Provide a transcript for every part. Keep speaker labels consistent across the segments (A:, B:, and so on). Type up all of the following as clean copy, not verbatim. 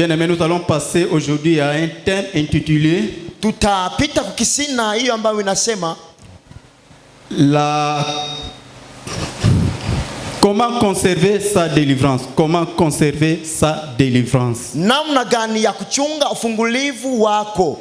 A: Bien-aimés, nous allons passer aujourd'hui à un thème intitulé
B: tutapita kukisina hiyo ambayo inasema
A: comment conserver sa délivrance. Comment conserver sa délivrance.
B: namna gani ya kuchunga ufungulivu wako.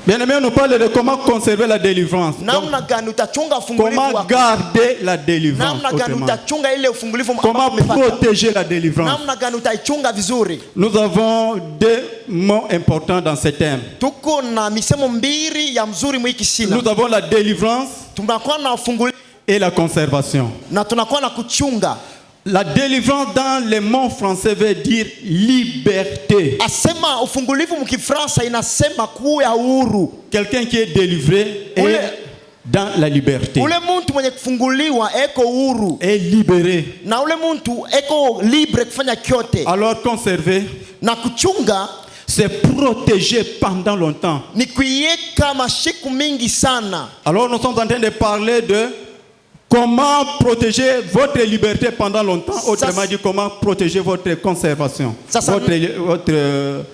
A: Bien-aimés, on nous parle de comment conserver la délivrance.
B: Namna gani utachunga ufungulivu
A: Comment
B: wako.
A: garder la délivrance.
B: Namna gani utachunga ile ufungulivu
A: Comment protéger la délivrance.
B: Namna gani utaichunga vizuri.
A: Nous avons deux mots importants dans ce thème.
B: Tuko na misemo mbili ya mzuri mwiki sina.
A: Nous avons la délivrance
B: Tunakuwa na ufungulivu
A: et la conservation.
B: na tunakuwa na kuchunga.
A: La délivrance dans les mots français veut dire liberté.
B: Asema ufungulivu mkifransa inasema kuwa huru.
A: Quelqu'un qui est délivré est dans la liberté.
B: Ule muntu mwenye kufunguliwa eko huru.
A: Est libéré.
B: Na ule muntu eko libre kufanya kyote.
A: Alors conserver,
B: Na kuchunga
A: c'est protéger pendant longtemps.
B: ni kuiweka mashiku mingi sana.
A: Alors nous sommes en train de parler de comment protéger votre liberté pendant longtemps. Autrement dit, comment protéger votre conservation. Votre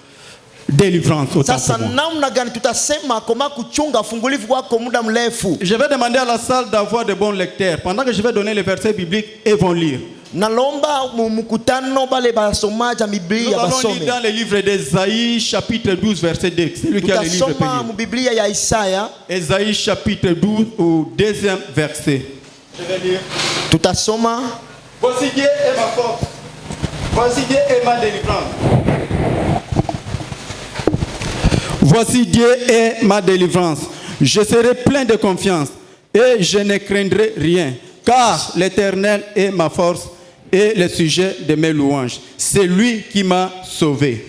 A: délivrance.
B: Sasa namna gani tutasema kama kuchunga ufungulivu wako muda mrefu.
A: Je vais demander à la salle d'avoir de bons lecteurs. Pendant que je vais donner les versets bibliques, ils vont lire.
B: Nalomba mkutano bale basomaji Biblia
A: Nous allons
B: basome.
A: lire dans le livre d'Ésaïe chapitre 12 verset 2. C'est lui qui a le livre
B: Tutasoma mu Biblia ya Isaya.
A: Ésaïe chapitre 12 au deuxième verset. Je vais lire.
B: Tutasoma.
A: Voici Dieu est ma force. Voici Dieu est ma délivrance. Voici Dieu est ma délivrance. Je serai plein de confiance et je ne craindrai rien. Car l'Éternel est ma force et le sujet de mes louanges. C'est lui qui m'a sauvé.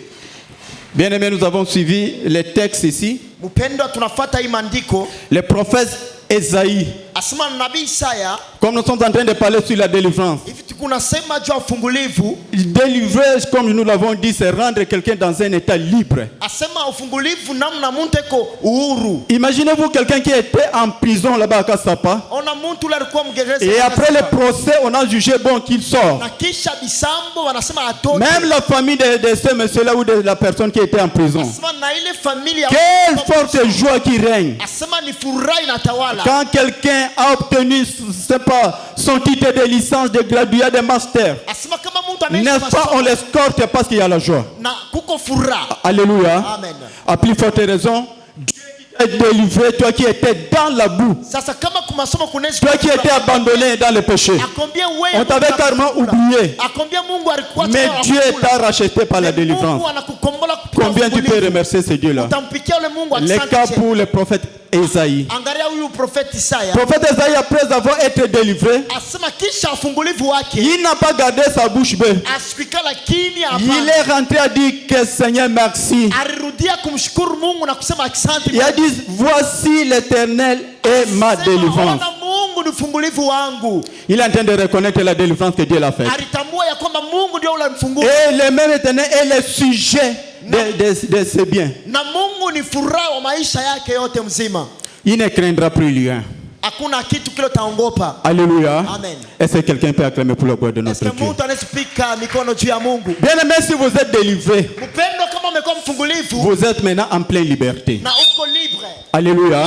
A: Bien-aimés, nous avons suivi les textes ici.
B: Mupendo tunafuata imandiko.
A: Le prophète Ésaïe.
B: Asema nabii Isaya.
A: Comme nous sommes en train de parler sur la délivrance.
B: Hivi tukunasema juu ufungulivu.
A: Délivrer, comme nous l'avons dit, c'est rendre quelqu'un dans un état libre.
B: Asema ufungulivu namna muntu eko uhuru.
A: Imaginez-vous quelqu'un qui était en prison là-bas à Kassapa.
B: Ona muntu ule alikuwa mgereza.
A: Et après le procès, on a jugé bon qu'il sort.
B: Na kisha bisambo wanasema atoke.
A: Même la famille de ce monsieur-là ou de la personne qui était en prison.
B: Asema na ile familia.
A: Quelle forte joie qui règne.
B: Asema ni furaha inatawala.
A: Quand quelqu'un a obtenu, c'est pas, son titre de licence, de graduat, de master.
B: Asema kama muntu ameishi
A: N'est-ce pas, on l'escorte parce qu'il y a la joie.
B: na kuko furaha.
A: Alléluia.
B: Amen.
A: À plus forte raison, Dieu qui t'a délivré, toi qui étais dans la boue,
B: Sasa kama kumasomo kunezi
A: toi qui étais abandonné dans le péché,
B: akombia wewe
A: on t'avait carrément oublié.
B: akombia Mungu alikuwa
A: Mais Dieu t'a racheté par la délivrance.
B: Mungu anakukombola kupitia
A: Combien tu peux remercier ce Dieu-là?
B: utampikia ule Mungu
A: Les
B: asante.
A: cas pour le prophète Ésaïe.
B: Angalia huyu profeti Isaya.
A: Le prophète Ésaïe, après avoir été délivré,
B: Asema kisha ufungulivu wake
A: il n'a pas gardé sa bouche bée.
B: asikikala kimya
A: Il
B: hapa.
A: est rentré à dire que Seigneur merci.
B: Alirudia kumshukuru Mungu na kusema asante.
A: Il a dit voici l'Éternel est ma délivrance.
B: Ona Mungu ni ufungulivu wangu.
A: Il est en train de reconnaître la délivrance que Dieu l'a faite.
B: Alitambua ya kwamba Mungu ndio ule mfungua.
A: Et le même Éternel est le sujet de ses biens.
B: Na Mungu ni furaha wa maisha yake yote mzima.
A: Il ne craindra plus rien.
B: Hakuna kitu kile taongopa.
A: Alléluia.
B: Amen.
A: Est-ce que quelqu'un peut acclamer pour le gloire de notre
B: Est-ce que
A: Dieu?
B: mtu anasipika mikono juu ya Mungu?
A: Bien aimé, si vous êtes délivré,
B: Mpendo kama umekuwa mfungulivu
A: vous êtes maintenant en pleine liberté.
B: na uko libre.
A: Alléluia.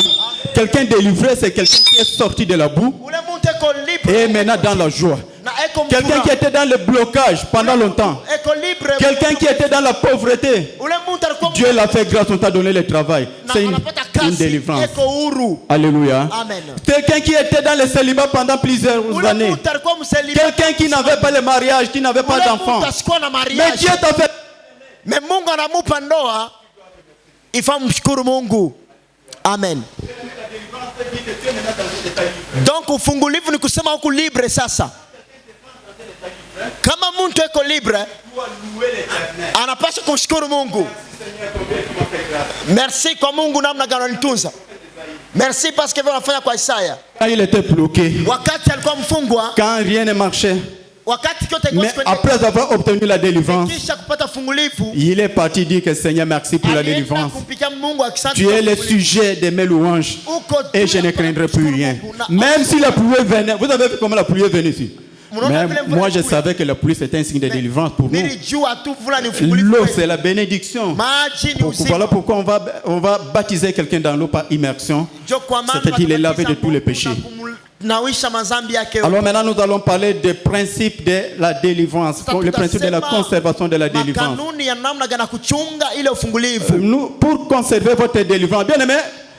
A: Quelqu'un délivré, c'est quelqu'un qui est sorti de la boue
B: Ule mtu eko libre.
A: et est maintenant dans la joie.
B: Na eko
A: Quelqu'un qui était dans le blocage pendant longtemps.
B: eko libre.
A: Quelqu'un qui était dans la pauvreté.
B: Ule mtu alikuwa
A: Dieu l'a fait grâce, on t'a donné le travail.
B: na
A: C'est
B: anapata
A: une
B: kazi.
A: délivrance.
B: Eko huru.
A: Alléluia.
B: Amen.
A: Quelqu'un qui était dans le célibat pendant plusieurs
B: Ule
A: années.
B: mtu alikuwa mselimu.
A: Quelqu'un qui n'avait pas le mariage, qui n'avait pas d'enfant.
B: Ule mtu asikuwa na
A: Mais
B: mariage.
A: Dieu t'a fait.
B: Mais Mungu anamupa ndoa. Ifa mshukuru Mungu. Amen. Donc ufungulivu ni kusema huku libre sasa. Kama mtu eko libre, anapaswa kumshukuru Mungu. Merci kwa Mungu namna gani ananitunza. Merci parce que vile anafanya kwa Isaya.
A: Quand il était bloqué,
B: Wakati alikuwa mfungwa,
A: quand rien ne marchait,
B: wakati kyote
A: mais après avoir obtenu la délivrance,
B: kisha kupata fungulivu,
A: il est parti dire que Seigneur merci pour la délivrance.
B: kumpikia Mungu akisante.
A: Tu es le sujet de mes louanges et je ne craindrai plus rien. Même si la pluie venait, vous avez vu comment la pluie est venue ici. Mais moi, je savais que la pluie, c'était un signe de délivrance pour nous. L'eau, c'est la bénédiction. Voilà pourquoi on va baptiser quelqu'un dans l'eau par immersion. C'est-à-dire qu'il est lavé de tous les péchés. Alors maintenant, nous allons parler des principes de la délivrance, le principe de la conservation de la délivrance. Pour conserver votre délivrance, bien aimé,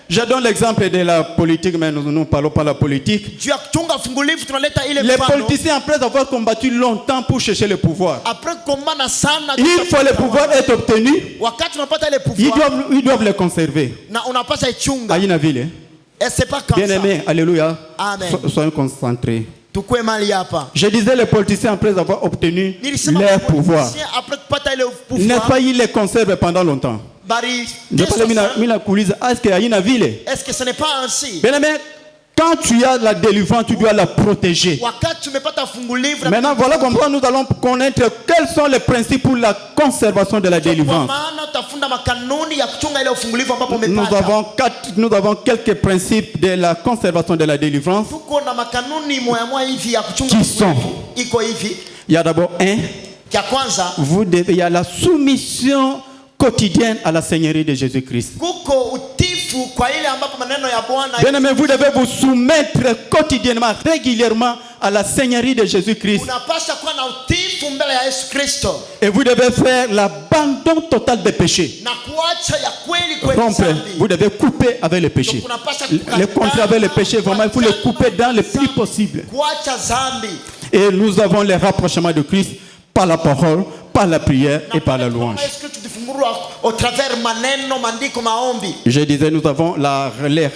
A: je donne l'exemple de la politique, mais nous ne parlons pas de la politique. Les politiciens, après avoir combattu longtemps pour chercher le pouvoir, une fois le pouvoir est obtenu, ils doivent le conserver. Bien aimé, alléluia. Soyons concentrés. Je disais les politiciens après avoir obtenu leur pouvoir, n'est-ce pas, ils les conservent pendant longtemps.
B: Est-ce que ce n'est pas ainsi?
A: Bien aimé, quand tu as la délivrance, tu dois la protéger. Maintenant, voilà comment nous allons connaître quels sont les principes pour la conservation de la délivrance. Nous avons quelques principes de la conservation de la délivrance qui sont, il y a d'abord un, il y a la soumission quotidienne à la Seigneurie de Jésus-Christ. Bien aimé, vous devez vous soumettre quotidiennement, régulièrement à la Seigneurie de Jésus-Christ. Et vous devez faire l'abandon total des péchés. Vous devez couper avec les péchés. Les contrats avec les péchés, vraiment, il faut les couper dans le plus possible. Et nous avons les rapprochements de Christ par la parole, par la prière et par la louange. Je disais, nous avons les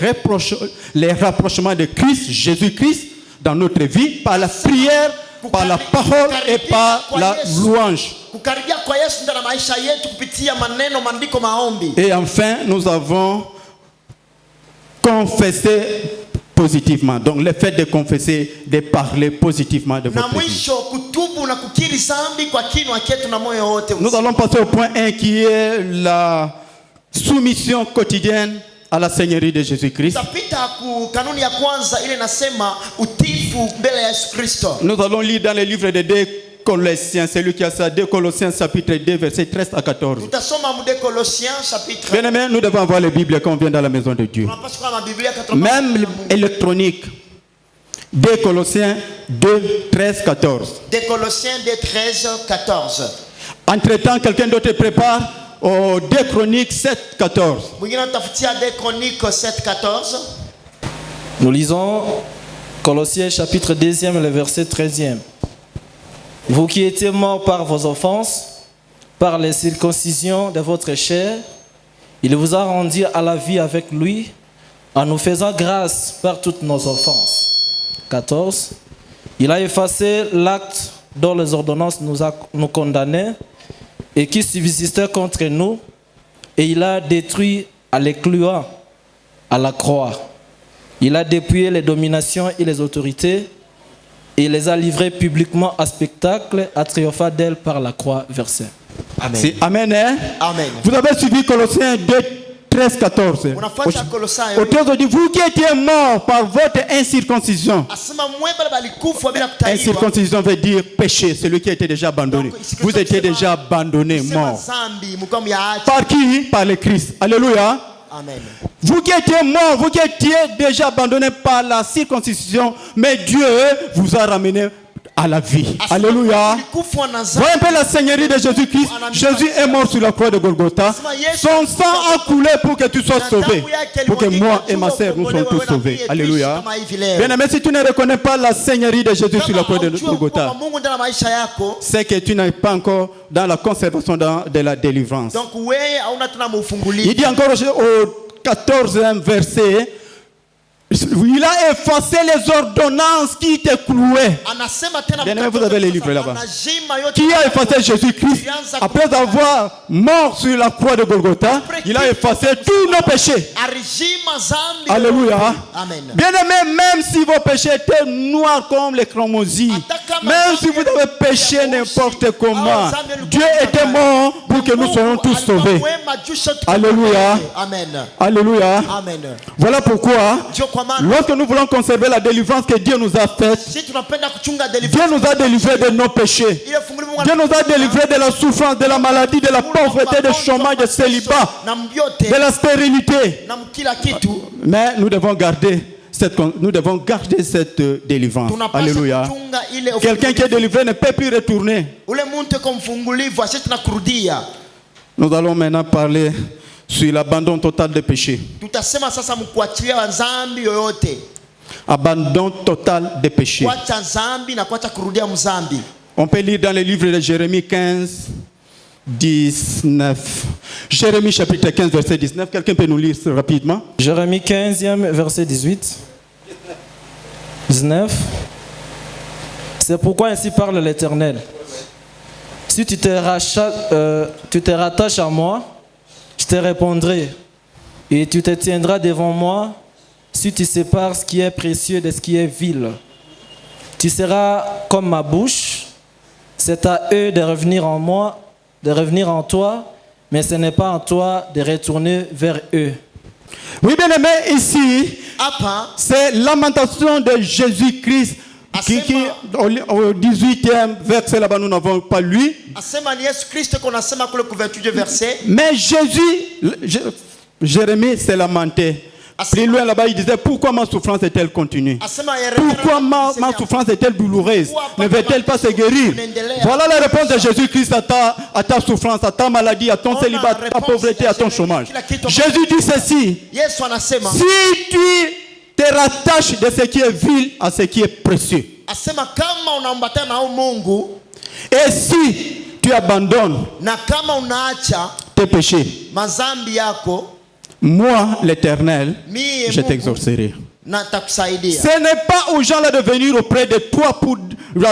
A: rapprochements de Christ, Jésus-Christ, dans notre vie, par la prière, par la parole et par la louange. Et enfin, nous avons confessé positivement. Donc le fait de confesser, de parler positivement de votre vie. Nous allons passer au point 1 qui est la soumission quotidienne à la Seigneurie de Jésus-Christ. Nous allons lire dans le livre de 2 Colossiens, celui qui a ça, 2 Colossiens chapitre 2 versets 13 à 14. Bien aimé, nous devons avoir les Bibles quand on vient dans la maison de Dieu. Même électronique. 2 Colossiens 2, 13, 14.
B: 2 Colossiens 2, 13, 14.
A: Entre-temps, quelqu'un d'autre prépare au 2 Chroniques 7, 14.
B: 2 Chroniques 7, 14.
C: Nous lisons Colossiens chapitre 2, le verset 13e. Vous qui étiez morts par vos offenses, par les circoncisions de votre chair, il vous a rendu à la vie avec lui, en nous faisant grâce par toutes nos offenses. 14. Il a effacé l'acte dont les ordonnances nous condamnaient et qui subsistait contre nous, et il a détruit en les clouant à la croix. Il a dépouillé les dominations et les autorités, et il les a livrés publiquement à spectacle, à triompher d'elles par la croix versée.
B: Amen.
A: C'est Amen, hein?
B: Amen.
A: Vous avez suivi Colossiens 2, 13, 14. Autrement dit, vous qui étiez morts par votre incirconcision. Incirconcision veut dire péché, celui qui a été déjà abandonné. Vous étiez déjà abandonné, mort. Par qui? Par le Christ. Alléluia.
B: Amen.
A: Vous qui étiez morts, vous qui étiez déjà abandonnés par la circoncision, mais Dieu vous a ramené à la vie. Alléluia. Voyez un peu la Seigneurie de Jésus-Christ. Jésus est mort sur la croix de Golgotha. Son sang a coulé pour que tu sois sauvé. Pour que moi et ma sœur, nous soyons tous sauvés. Alléluia. Bien aimé, si tu ne reconnais pas la Seigneurie de Jésus sur la croix de Golgotha, c'est que tu n'es pas encore dans la conservation de la délivrance. Il dit encore au 14e verset, il a effacé les ordonnances qui te clouaient. Bien aimé, vous avez les livres là-bas. Qui a effacé Jésus-Christ après avoir mort sur la croix de Golgotha? Il a effacé tous nos péchés. Alléluia. Bien aimé, même si vos péchés étaient noirs comme les cramoisis, même si vous avez péché n'importe comment, Dieu était mort pour que nous soyons tous sauvés. Alléluia. Alléluia. Voilà pourquoi Lorsque nous voulons conserver la délivrance que Dieu nous a faite,
B: si tunapenda kuchunga
A: Dieu
B: deliverance,
A: nous a délivrés de nos péchés.
B: ile fungu Mungu
A: Dieu nous a délivrés de la souffrance, de la maladie, de la pauvreté, du chômage, du célibat,
B: na mbyote
A: de la stérilité.
B: na kila kitu.
A: Mais nous devons garder cette délivrance.
B: Tunapaswa
A: Alléluia.
B: kuchunga ile
A: Quelqu'un qui est délivré ne peut plus retourner.
B: ule muntu ko mfungulivu asije tunakurudia.
A: Nous allons maintenant parler sur l'abandon total des péchés.
B: Tutasema sasa mkuachilia dhambi yoyote.
A: Abandon total des péchés.
B: Kuacha dhambi na kuacha kurudia mdhambi.
A: On peut lire dans le livre de Jérémie 15, 19. Jérémie chapitre 15, verset 19. Quelqu'un peut nous lire ça rapidement?
C: Jérémie 15e, verset 18. 19. C'est pourquoi ainsi parle l'Éternel. Si tu te rattaches à moi, je te répondrai. Et tu te tiendras devant moi si tu sépares ce qui est précieux de ce qui est vil. Tu seras comme ma bouche. C'est à eux de revenir en moi, de revenir en toi, mais ce n'est pas en toi de retourner vers eux.
A: Oui, bien aimé, ici,
B: Hapa
A: c'est lamentation de Jésus-Christ qui au 18e verset là-bas, nous n'avons pas lu.
B: asema ni Yesu Kristo qu'on asema kule ku 28 verset.
A: Mais Jérémie s'est lamenté. Plus loin là-bas, il disait, pourquoi ma souffrance est-elle continue? Pourquoi ma souffrance est-elle douloureuse? Ne veut-elle pas se guérir? Voilà la réponse de Jésus-Christ à ta souffrance, à ta maladie, à ton célibat, à ta pauvreté, à ton chômage. Jésus dit ceci: si tu te rattaches de ce qui est vil à ce qui est précieux, et si tu abandonnes tes péchés, moi, l'Éternel, je t'exaucerai. Ce n'est pas aux gens là de venir auprès de toi pour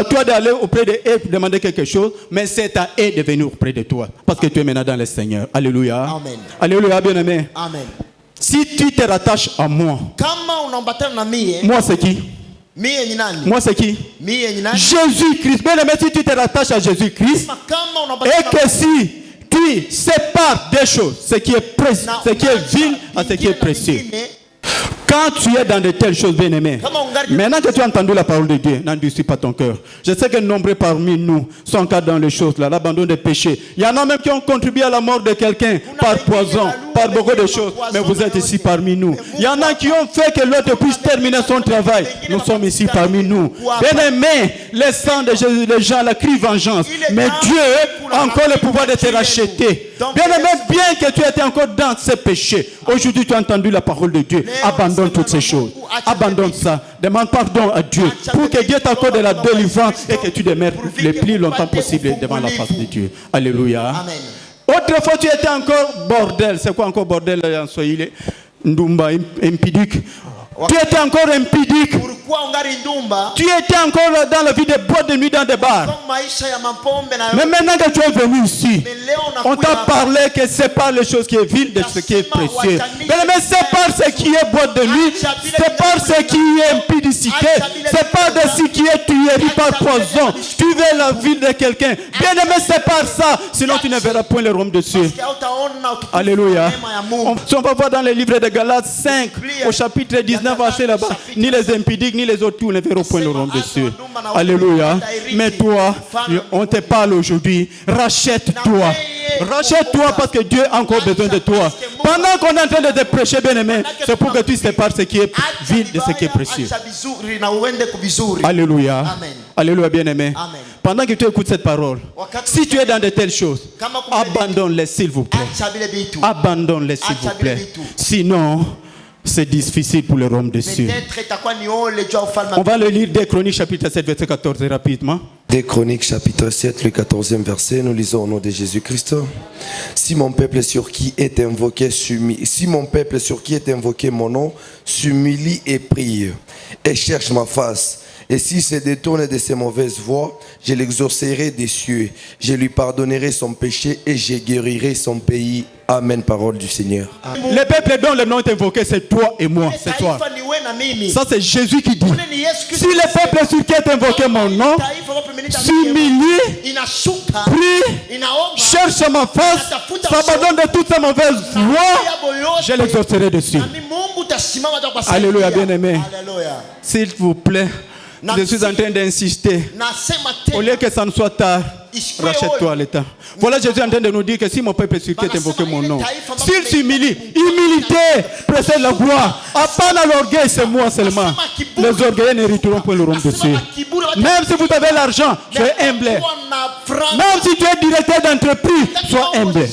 A: toi d'aller auprès d'eux pour demander quelque chose, mais c'est à eux de venir auprès de toi parce que tu es maintenant dans le Seigneur. Alléluia.
B: Amen.
A: Alléluia, bien-aimé.
B: Amen.
A: Si tu te rattaches à moi, moi c'est qui? Moi c'est qui? Jésus-Christ. Bien-aimé, si tu te rattaches à Jésus-Christ et que si tu sépares des choses, ce qui est précieux, ce qui est vil à ce qui est précieux. Quand tu es dans de telles choses, bien-aimé, maintenant que tu as entendu la parole de Dieu, n'endurcis pas ton cœur. Je sais que nombreux parmi nous sont encore dans les choses là, l'abandon des péchés. Il y en a même qui ont contribué à la mort de quelqu'un par poison, par beaucoup de choses. Mais vous êtes ici parmi nous. Il y en a qui ont fait que l'autre puisse terminer son travail. Nous sommes ici parmi nous. Bien-aimé, le sang de Jésus, les gens la crient vengeance. Mais Dieu a encore le pouvoir de te racheter. Bien-aimé, bien que tu étais encore dans ces péchés, aujourd'hui tu as entendu la parole de Dieu. Abandonne toutes ces choses. Abandonne ça. Demande pardon à Dieu pour que Dieu t'accorde de la délivrance et que tu demeures le plus longtemps possible devant la face de Dieu. Alléluia.
B: Amen.
A: Autrefois, tu étais encore bordel. C'est quoi encore bordel en Swahili? Ndumba, impidique. Tu étais encore impidique. Tu étais encore dans la vie de boîte de nuit dans des bars. Mais maintenant que tu es venu ici, on t'a parlé que sépare les choses qui est viles de ce qui est précieux. Mais sépare ce qui est boîte de nuit, sépare ce qui est impudicité, sépare de ce qui est tuerie par poison. Tu veux la vie de quelqu'un. Bien aimé, sépare ça, sinon tu ne verras point le royaume de Dieu. Alléluia. On va voir dans le livre de Galates 5, au chapitre 19. Là-bas, ni les impidiques, ni les autres, tout ne verront point le royaume de Dieu. Alléluia. Mais toi, on te parle aujourd'hui. Rachète-toi. Rachète-toi parce que Dieu a encore besoin de toi. Pendant qu'on est en train de te prêcher, bien-aimé, c'est pour que tu sépares ce qui est vil de ce qui est précieux. Alléluia. Alléluia, bien-aimé. Pendant que tu écoutes cette parole, si tu es dans de telles choses, abandonne-les, s'il vous plaît. Abandonne-les, s'il vous plaît. Sinon, c'est difficile pour le royaume de Dieu. On va le lire des Chroniques chapitre 7 verset 14 rapidement.
D: Des Chroniques chapitre 7 le 14e verset, nous lisons au nom de Jésus-Christ. Si mon peuple sur qui est invoqué mon nom s'humilie et prie et cherche ma face, et s'il se détourne de ses mauvaises voies, je l'exaucerai des cieux, je lui pardonnerai son péché et je guérirai son pays. Amen, parole du Seigneur.
A: Le peuple dont le nom est invoqué, c'est toi et moi, c'est toi. Ça, c'est Jésus qui dit. Si le peuple sur qui est invoqué mon nom s'humilie, prie, cherche ma face, s'abandonne de toutes ses mauvaises voies, je l'exaucerai dessus. Alléluia, bien-aimé.
B: Alléluia.
A: S'il vous plaît, je suis en train d'insister. Au lieu que ça ne soit tard, rachète-toi le temps. Voilà, Jésus est en train de nous dire que si mon peuple sur qui est invoqué mon nom, s'il s'humilie, humilité précède la gloire. À part l'orgueil, c'est moi seulement. Les orgueilleux n'hériteront pas le royaume de Dieu. Même si vous avez l'argent, soyez humble. Même si tu es directeur d'entreprise, sois humble.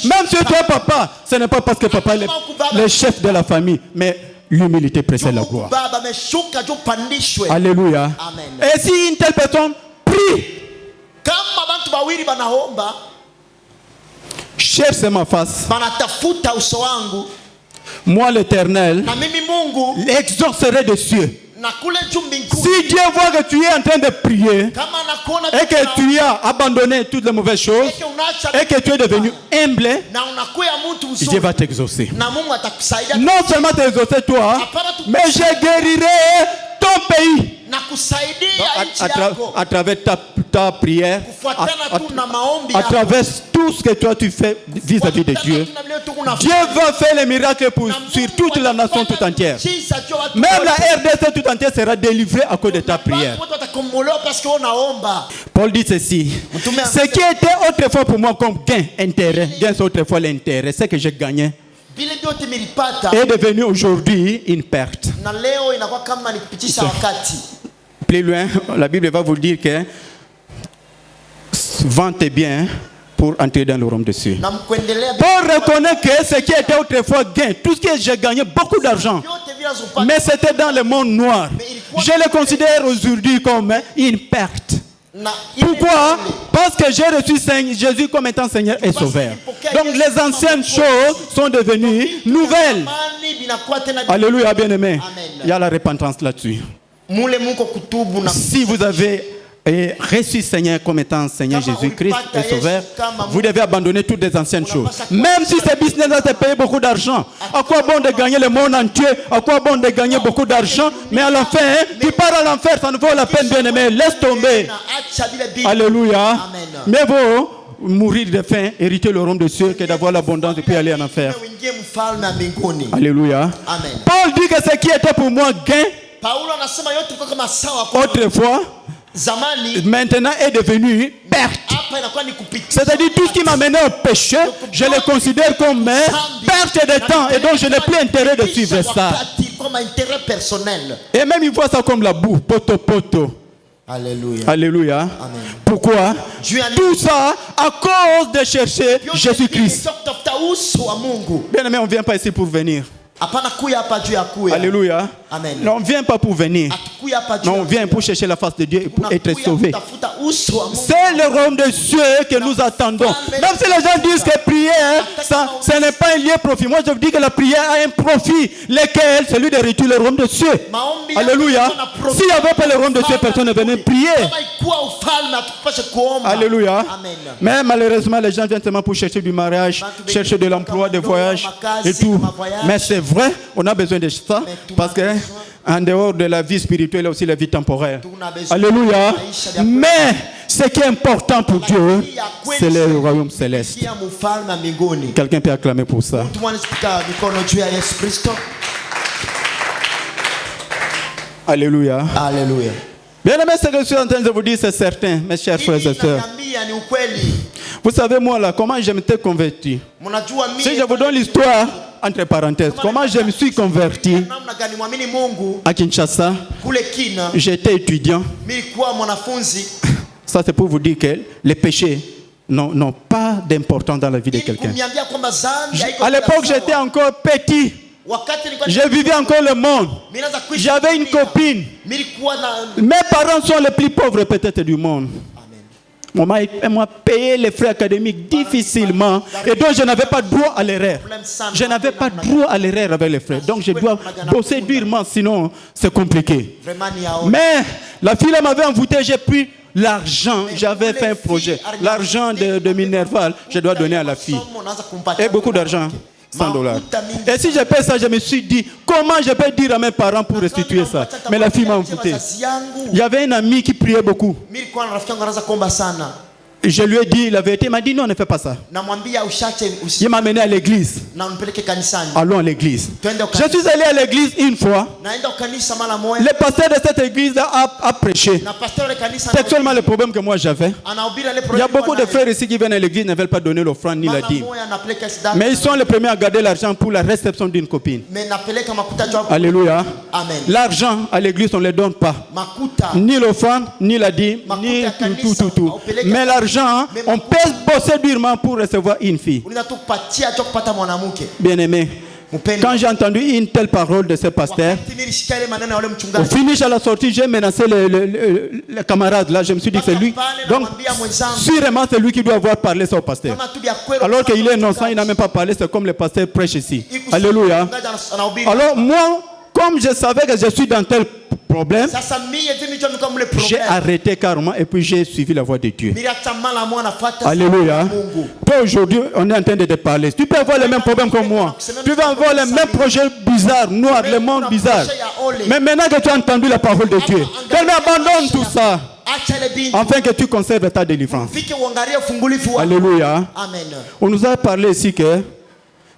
A: Même si tu es papa, ce n'est pas parce que papa est le chef de la famille, mais l'humilité précède la gloire. Alléluia. Et si une telle personne prie, cherche ma face, moi l'Éternel l'exaucerai des cieux. Si Dieu voit que tu es en train de prier et que tu as abandonné toutes les mauvaises choses et que tu es devenu humble, Dieu va t'exaucer. Non seulement t'exaucer toi, mais je guérirai ton pays à travers ta prière, à travers tout ce que toi tu fais vis-à-vis de Dieu. Dieu va faire les miracles sur toute la nation tout entière. Même la RDC tout entière sera délivrée à cause de ta prière. Paul dit ceci: ce qui était autrefois pour moi comme gain, intérêt, gain c'est autrefois l'intérêt, c'est que j'ai gagné, est devenu aujourd'hui une perte. Plus loin, la Bible va vous dire que vente bien pour entrer dans le royaume de Dieu. Paul reconnaît que ce qui était autrefois gain, tout ce que j'ai gagné, beaucoup d'argent, mais c'était dans le monde noir. Je le considère aujourd'hui comme une perte. Pourquoi? Parce que j'ai reçu Jésus comme étant Seigneur et Sauveur. Donc les anciennes choses sont devenues nouvelles. Alléluia, bien-aimé. Il y a la repentance là-dessus. Si vous avez reçu Seigneur comme étant Seigneur Jésus-Christ et Sauveur, vous devez abandonner toutes les anciennes choses. Même si ce business va te payer beaucoup d'argent, à quoi bon de gagner le monde entier? À quoi bon de gagner beaucoup d'argent? Mais à la fin, tu pars à l'enfer, ça ne vaut la peine, bien-aimé. Laisse tomber. Alléluia. Mais vaut mourir de faim, hériter le royaume de Dieu, que d'avoir l'abondance et puis aller en enfer. Alléluia. Paul dit que ce qui était pour moi gain autrefois, maintenant est devenu perte. C'est-à-dire tout ce qui m'a mené au péché, je le considère comme perte de temps et donc je n'ai plus intérêt de suivre ça. Et même il voit ça comme la boue, poto poto.
B: Alléluia.
A: Alléluia.
B: Amen.
A: Pourquoi? Tout ça à cause de chercher Jésus-Christ. Bien aimé, on ne vient pas ici pour venir. Alléluia.
B: Amen.
A: Non, on ne vient pas pour venir. Non, on vient pour chercher la face de Dieu et pour être sauvé. C'est le royaume de Dieu que nous attendons. Même si les gens disent que prière, ce n'est pas un lieu profit. Moi, je vous dis que la prière a un profit, lequel, celui de hériter le royaume de Dieu. Alléluia. S'il n'y avait pas le royaume de Dieu, personne ne venait prier. Alléluia. Mais malheureusement, les gens viennent seulement pour chercher du mariage, chercher de l'emploi, des voyages et tout. Mais c'est vrai, on a besoin de ça parce que en dehors de la vie spirituelle, il y a aussi la vie temporaire. Alléluia. Mais ce qui est important pour Dieu, c'est le royaume céleste. Quelqu'un peut acclamer pour ça.
B: Alléluia. Alléluia.
A: Bien aimé, ce que je suis en train de vous dire, c'est certain, mes chers frères et sœurs. Vous savez, moi là, comment je m'étais converti? Si je vous donne l'histoire, entre parenthèses, comment je me suis converti à Kinshasa, j'étais étudiant. Ça, c'est pour vous dire que les péchés n'ont pas d'importance dans la vie de quelqu'un. À l'époque, j'étais encore petit. Je vivais encore le monde. J'avais une copine. Mes parents sont les plus pauvres peut-être du monde. Maman m'a payé les frais académiques difficilement et donc je n'avais pas droit à l'erreur. Je n'avais pas droit à l'erreur avec les frais. Donc je dois bosser durement, sinon c'est compliqué. Mais la fille m'avait envoûté, j'ai pris l'argent, j'avais fait un projet. L'argent de Minerval, je dois donner à la fille. Et beaucoup d'argent. $100. Et si je paie ça, je me suis dit, comment je peux dire à mes parents pour restituer ça? Mais la fille m'a envoûté. Il y avait un ami qui priait beaucoup. Je lui ai dit la vérité, il m'a dit non, ne fais pas ça.
B: namwambia ushache
A: Il m'a mené à l'église.
B: na unipeleke kanisani.
A: Allons à l'église.
B: Twende
A: Je suis allé à l'église une fois.
B: naenda kanisa mara moja.
A: Le pasteur de cette église a prêché.
B: Na pasteur wa kanisa
A: C'est seulement le problème que moi j'avais.
B: anahubiri ile
A: Il y a beaucoup de frères ici qui viennent à l'église ne veulent pas donner l'offrande ni la dîme. Mais ils sont les premiers à garder l'argent pour la réception d'une copine.
B: mais napeleka makuta jwa.
A: Alléluia.
B: Amen.
A: L'argent à l'église on ne le donne pas.
B: Makuta
A: Ni l'offrande, ni la dîme, ni tout. Mais l'argent, on peut bosser durement pour recevoir une fille.
B: unaweza tu kupatia tu kupata mwanamke.
A: Bien aimé.
B: Mpendwa.
A: Quand j'ai entendu une telle parole de ce pasteur,
B: Wakati nilisikia ile maneno ya yule
A: au
B: mchungaji.
A: finish à la sortie, j'ai menacé les camarades là. Je me suis dit que c'est lui. Donc, sûrement c'est lui qui doit avoir parlé ça au pasteur.
B: Kama tu vya kweli.
A: Alors qu'il est innocent, il n'a même pas parlé, c'est comme le pasteur prêche ici.
B: Ikusi-
A: Alléluia.
B: mchungaji anahubiri.
A: Alors moi, comme je savais que je suis dans tel problème,
B: Sasa mimi hivi ndio niko mle
A: j'ai
B: problem.
A: arrêté carrément et puis j'ai suivi la voie de Dieu.
B: Niliacha mara moja nafuata
A: Alléluia.
B: Mungu.
A: Toi aujourd'hui, on est en train de te parler. Tu peux avoir les mêmes problèmes que moi. Tu vas avoir les mêmes projets bizarres, noirs, les mondes bizarres. Mais maintenant que tu as entendu la parole de Dieu, abandonne tout ça
B: Acha ile binti.
A: afin que tu conserves ta délivrance.
B: Fike uangalie ufungulifu wako.
A: Alléluia.
B: Amen.
A: On nous a parlé ici que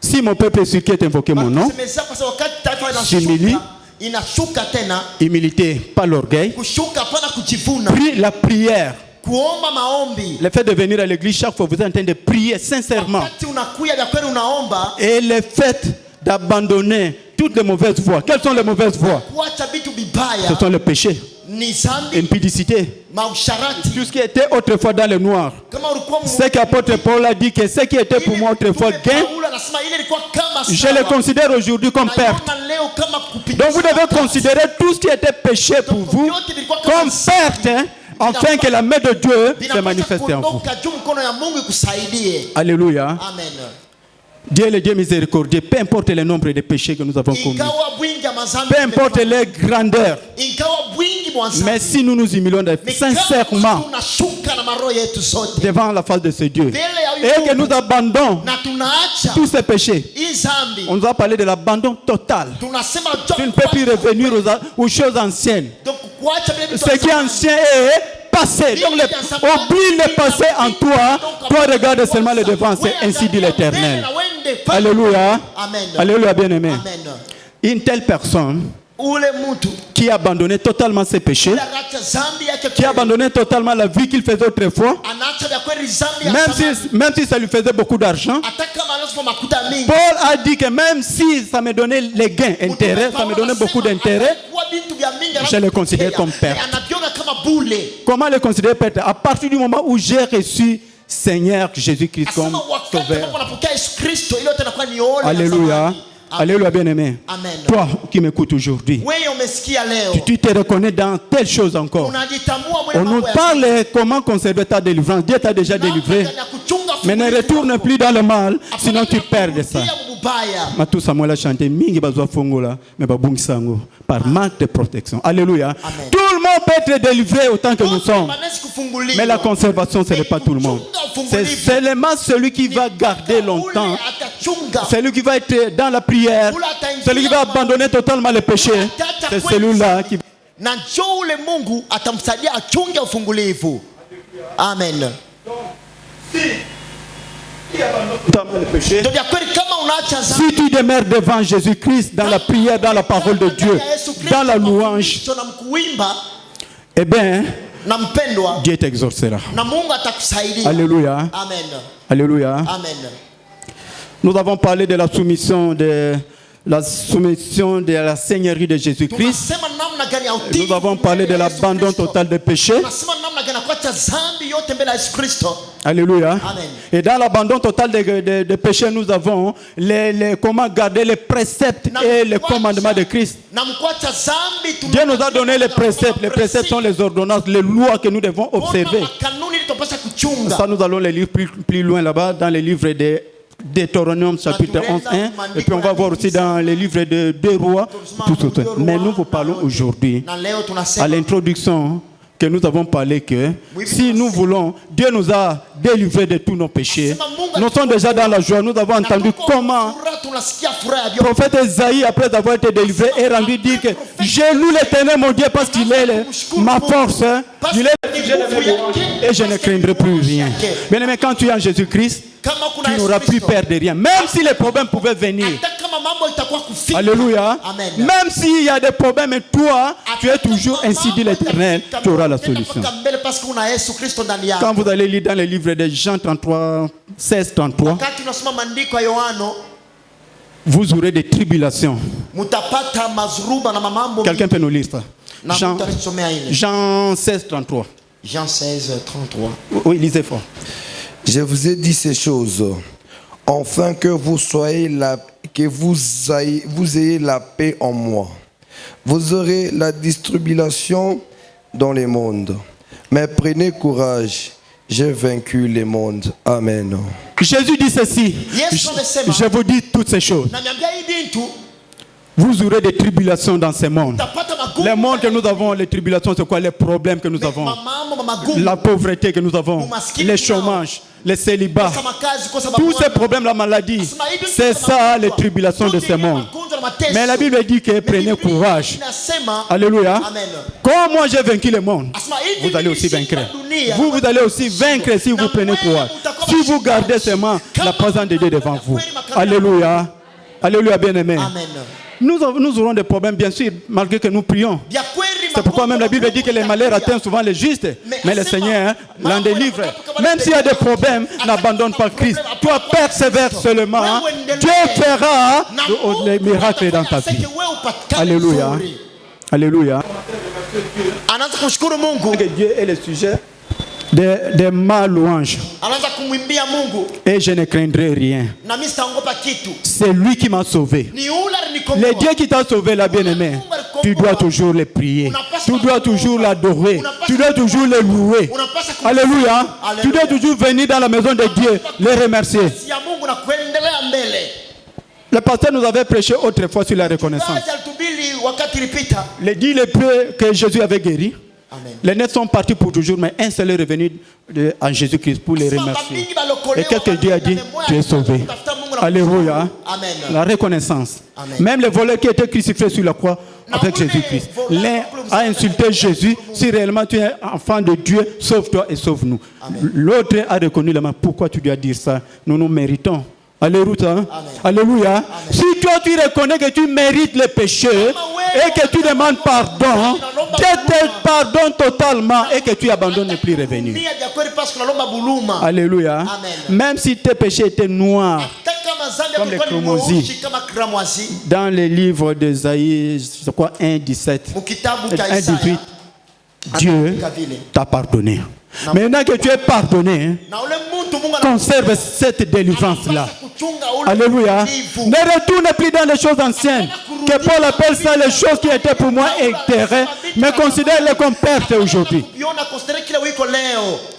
A: si mon peuple sur qui est invoqué mon nom,
B: Semeza kwa sababu wakati taifa
A: Simili.
B: inashuka tena
A: humilité, pas l'orgueil,
B: kushuka hapana kujivuna.
A: la prière,
B: Kuomba maombi.
A: le fait de venir à l'église chaque fois, vous êtes en train de prier sincèrement.
B: Wakati unakuya vya kweli unaomba.
A: Et le fait d'abandonner toutes les mauvaises voies. Quelles sont les mauvaises voies?
B: Kuacha vitu
A: Ce
B: vibaya.
A: sont les péchés,
B: Ni zambi.
A: impudicité,
B: Mausharati.
A: tout ce qui était autrefois dans le noir.
B: Kama ulikuwa
A: Ce qu'apôtre Paul a dit que ce qui était pour moi autrefois gain,
B: Paulo anasema ile ilikuwa kama
A: je le considère aujourd'hui comme perte.
B: Naiona leo kama kupitia.
A: Donc vous devez considérer tout ce qui était péché pour vous comme perte, hein, afin que la main de Dieu se manifeste en vous.
B: Kuondoka juu mkono ya Mungu ikusaidie.
A: Alléluia.
B: Amen.
A: Dieu est le Dieu miséricordieux, peu importe le nombre de péchés que nous avons commis,
B: Ingawa bwingi ya mazambi.
A: peu importe les grandeurs,
B: Ingawa bwingi mwa zambi.
A: mais si nous nous humilions sincèrement
B: tunashuka na maroho yetu zote.
A: devant la face de ce Dieu
B: Mbele ya
A: et que nous abandonnons
B: na tunaacha
A: tous ces péchés,
B: hii zambi.
A: on nous a parlé de l'abandon total.
B: Tunasema
A: Tu ne peux plus revenir aux choses anciennes.
B: Donc kuacha vile vitu
A: Ce qui est ancien est passé. Donc oublie le passé en toi. Toi regarde seulement le devant. C'est ainsi dit l'Éternel. Alléluia.
B: Amen.
A: Alléluia, bien-aimé.
B: Amen.
A: Une telle personne
B: Ule mtu
A: qui a abandonné totalement ses péchés,
B: anaacha zambi yake
A: qui a abandonné totalement la vie qu'il faisait autrefois,
B: anaacha vya kweli zambi ya zamani.
A: même si ça lui faisait beaucoup d'argent.
B: Hata kama anasema makuta mingi.
A: Paul a dit que même si ça me donnait les gains, intérêts, ça me donnait beaucoup d'intérêts, je le considère comme perte.
B: Anaviona kama bule.
A: Comment le considérer perte? À partir du moment où j'ai reçu Seigneur Jésus-Christ comme
B: Asema wakati
A: sauveur.
B: ambapo unapokea Yesu Kristo ile yote inakuwa ni ole na
A: Alléluia.
B: zamani.
A: Alléluia, bien-aimé.
B: Amen.
A: Toi qui m'écoutes aujourd'hui,
B: Wewe umesikia leo.
A: tu te reconnais dans telle chose encore.
B: Unajitambua mwe
A: On nous parle comment conserver ta délivrance. Dieu t'a déjà délivré. Mais ne retourne plus dans le mal, sinon tu perds de ça. Matou Samuel a chanté mingi bazwa fongola mais babungisango par manque de protection. Alléluia.
B: Amen.
A: Tout le monde peut être délivré autant que nous sommes. Mais la conservation ce n'est pas tout le monde. C'est seulement celui qui va garder longtemps, celui qui va être dans la prière, celui qui va abandonner totalement le péché. C'est celui-là qui
B: na njoo ule Mungu atamsaidia achunge ufungulivu. Amen.
A: le péché.
B: Ndio vya kweli kama unaacha zambi.
A: Si tu demeures devant Jésus-Christ dans la prière, dans la parole de Dieu, dans la louange,
B: na mkuimba
A: eh bien,
B: na mpendwa
A: Dieu t'exaucera.
B: na Mungu atakusaidia.
A: Alléluia.
B: Amen.
A: Alléluia.
B: Amen.
A: Nous avons parlé de la soumission de la Seigneurie de Jésus-Christ.
B: Tunasema namna gani ya utii.
A: Nous avons parlé de l'abandon total des péchés.
B: Tunasema namna gani ya kuacha zambi yote mbele ya Yesu Kristo.
A: Alléluia.
B: Amen.
A: Et dans l'abandon total des péchés, nous avons comment garder les préceptes et les commandements de Christ.
B: Na mkuacha zambi
A: Dieu nous a donné les préceptes. Les préceptes sont les ordonnances, les lois que nous devons observer.
B: kanuni litopasa kuchunga.
A: Ça, nous allons les lire plus loin là-bas dans les livres de Deutéronome chapitre 11:1. Et puis on va voir aussi dans les livres de 2 Rois. Tout. Mais nous vous parlons aujourd'hui,
B: Na leo
A: à
B: tunasema
A: l'introduction, que nous avons parlé que si nous voulons, Dieu nous a délivrés de tous nos péchés. Nous sommes déjà dans la joie. Nous avons entendu comment
B: tunasikia furaha
A: le prophète Esaïe, après avoir été délivré, est rendu dire que j'ai loué l'Éternel mon Dieu parce qu'il est ma force. Il est et je ne craindrai plus rien. Bien aimé, quand tu es en Jésus-Christ, tu n'auras plus peur de rien. Même si les problèmes pouvaient venir. Alléluia.
B: Amen.
A: Même s'il y a des problèmes, toi, tu es toujours ainsi dit l'Éternel, tu auras la solution. Quand vous allez lire dans le livre de Jean 33, 16, 33, vous aurez des tribulations. Quelqu'un peut nous lire ça? Jean 16, 33.
B: Jean 16, 33.
A: Oui, lisez fort.
D: Je vous ai dit ces choses, afin que vous ayez la paix en moi. Vous aurez la tribulation dans le monde. Mais prenez courage, j'ai vaincu le monde. Amen.
A: Jésus dit ceci. Je vous dis toutes ces choses. Vous aurez des tribulations dans ce monde. Les mondes que nous avons, les tribulations, c'est quoi? Les problèmes que nous avons, la pauvreté que nous avons, les chômages, les célibats, tous ces problèmes, la maladie, c'est ça les tribulations de ce monde. Mais la Bible dit que prenez courage. Alléluia. Comme moi j'ai vaincu le monde, vous allez aussi vaincre. Vous allez aussi vaincre si vous prenez courage. Si vous gardez seulement la présence de Dieu devant vous. Alléluia. Alléluia, bien-aimé. Nous aurons des problèmes, bien sûr, malgré que nous prions. C'est pourquoi même la Bible dit que les malheurs atteignent souvent les justes. Mais le Seigneur l'en délivre. Même s'il y a des problèmes, n'abandonne pas Christ. Toi, persévère seulement. Dieu fera les miracles dans ta vie. Alléluia. Alléluia. Que Dieu est le sujet de ma louange. Et je ne craindrai rien. C'est lui qui m'a sauvé. Le Dieu qui t'a sauvé, la bien-aimée, tu dois toujours le prier. Tu dois toujours l'adorer. Tu dois toujours le louer. Alléluia. Tu dois toujours venir dans la maison de Dieu, le remercier. Le pasteur nous avait prêché autrefois sur la reconnaissance. Les 10 lépreux que Jésus avait guéris.
B: Amen.
A: Les nets sont partis pour toujours, mais un seul est revenu en Jésus-Christ pour les remercier. Et qu'est-ce que Dieu a dit? Tu es sauvé. Alléluia.
B: Amen.
A: La reconnaissance.
B: Amen.
A: Même les voleurs qui étaient crucifiés sur la croix avec Jésus-Christ. L'un a insulté Jésus. Si réellement tu es enfant de Dieu, sauve-toi et sauve-nous. L'autre a reconnu la main. Pourquoi tu dois dire ça? Nous nous méritons. Alléluia. Alléluia. Amen. Si toi tu reconnais que tu mérites le péché et que tu demandes pardon, Dieu te pardonne totalement et que tu abandonnes ne plus revenir. Alléluia.
B: Amen.
A: Même si tes péchés étaient noirs comme les chromosis, dans les livres d'Ésaïe, je crois 1:17, 1:18, Dieu t'a pardonné. Maintenant que tu es pardonné, conserve cette délivrance-là. Alléluia. Ne retourne plus dans les choses anciennes. Que Paul appelle ça les choses qui étaient pour moi éthérées, mais considère-les comme pertes aujourd'hui.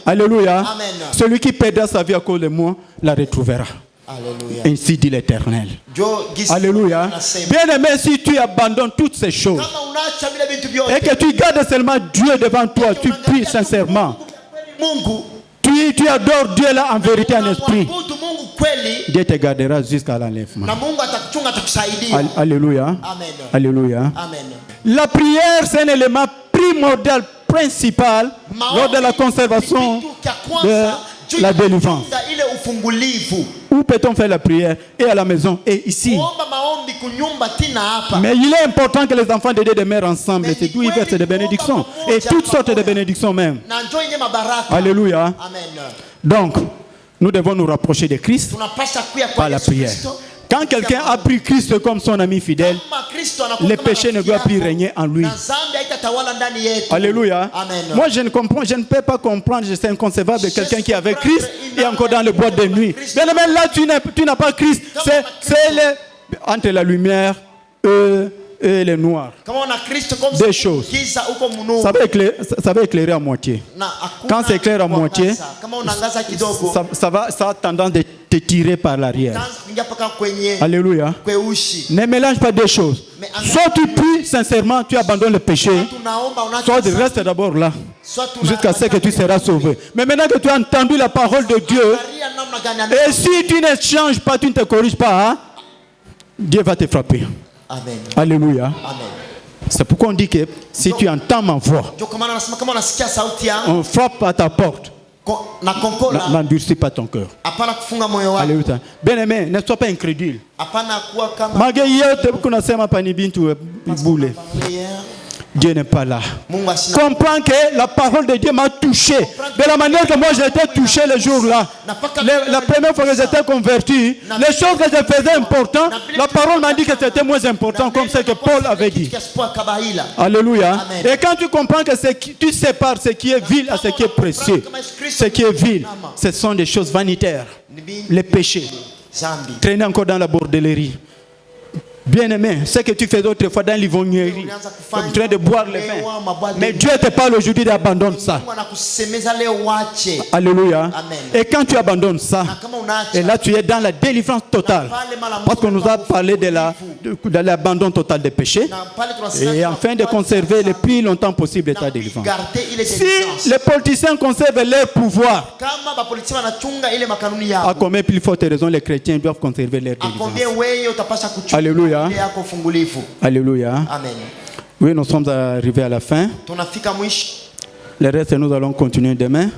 A: Alléluia.
B: Amen.
A: Celui qui perdra sa vie à cause de moi la retrouvera.
B: Alléluia.
A: Ainsi dit l'Éternel. Alléluia. Bien aimé, si tu abandonnes toutes ces choses et que tu gardes seulement Dieu devant toi, tu pries sincèrement, tu adores Dieu là en vérité en esprit, Dieu te gardera jusqu'à l'enlèvement. Alléluia.
B: Amen.
A: Alléluia.
B: Amen.
A: La prière, c'est un élément primordial, principal, lors de la conservation de la délivrance. Où peut-on faire la prière? Et à la maison, et ici. Mais il est important que les enfants de Dieu demeurent ensemble. C'est d'où ils versent des bénédictions. Et toutes sortes de bénédictions même. Alléluia.
B: Amen.
A: Donc, nous devons nous rapprocher de Christ par la prière. Quand quelqu'un a pris Christ comme son ami fidèle, les péchés ne doivent plus régner en lui. Alléluia.
B: Amen.
A: Moi, je ne peux pas comprendre, c'est inconcevable, quelqu'un qui est avec Christ et encore dans le bois de nuit. Bien aimé, là, tu n'as pas Christ. C'est entre la lumière et le noir. Des choses. Ça va éclairer à moitié. Quand c'est clair à moitié, ça a tendance de te tirer par l'arrière. Alléluia. Ne mélange pas des choses. Soit tu pries sincèrement, tu abandonnes le péché, soit tu restes d'abord là, jusqu'à ce que tu seras sauvé. Mais maintenant que tu as entendu la parole de Dieu, et si tu ne changes pas, tu ne te corriges pas, hein, Dieu va te frapper.
B: Amen.
A: Alléluia.
B: Amen.
A: C'est pourquoi on dit que si tu entends ma voix,
B: Ndio kwa maana anasema kama unasikia sauti yangu
A: on frappe à ta porte,
B: na konkola,
A: n'endurcis pas ton cœur.
B: hapana kufunga moyo wako.
A: Alléluia. Bien-aimé, ne sois pas incrédule.
B: Hapana kuwa kama
A: Malgré yote kunasema pani bintu bule. Dieu n'est pas là.
B: Mungu asina.
A: Comprends que la parole de Dieu m'a touché. De la manière que moi j'ai été touché le jour-là. La première fois que j'étais converti, les choses que je faisais importantes, la parole m'a dit que c'était moins important, comme ce que Paul avait dit. Alléluia.
B: Amen.
A: Et quand tu comprends que tu sépares ce qui est vil à ce qui est précieux, ce qui est vil, ce sont des choses vanitaires, les péchés.
B: Zambi.
A: Traîner encore dans la bordellerie. Bien-aimé, ce que tu fais autrefois dans l'ivrognerie, en train de boire le vin. Mais Dieu te parle aujourd'hui d'abandonner ça.
B: Mungu anakusemeza leo wache.
A: Alléluia.
B: Amen.
A: Et quand tu abandonnes ça,
B: Na kama unaacha,
A: et là tu es dans la délivrance totale. Parce qu'on nous a parlé de l'abandon total des péchés.
B: na pale tunasema
A: Et afin de conserver le plus longtemps possible ta délivrance.
B: garder ile
A: Si
B: délivrance.
A: les politiciens conservent leur pouvoir,
B: Kama bapolitisi wanachunga ile makanuni
A: à
B: yao,
A: combien plus forte raison les chrétiens doivent conserver leur
B: akombie
A: délivrance.
B: wewe utapasha kuchunga
A: Alléluia.
B: ile yako fungulifu.
A: Alléluia.
B: Amen.
A: Oui, nous sommes arrivés à la fin.
B: Tunafika mwisho.
A: Le reste, nous allons continuer demain.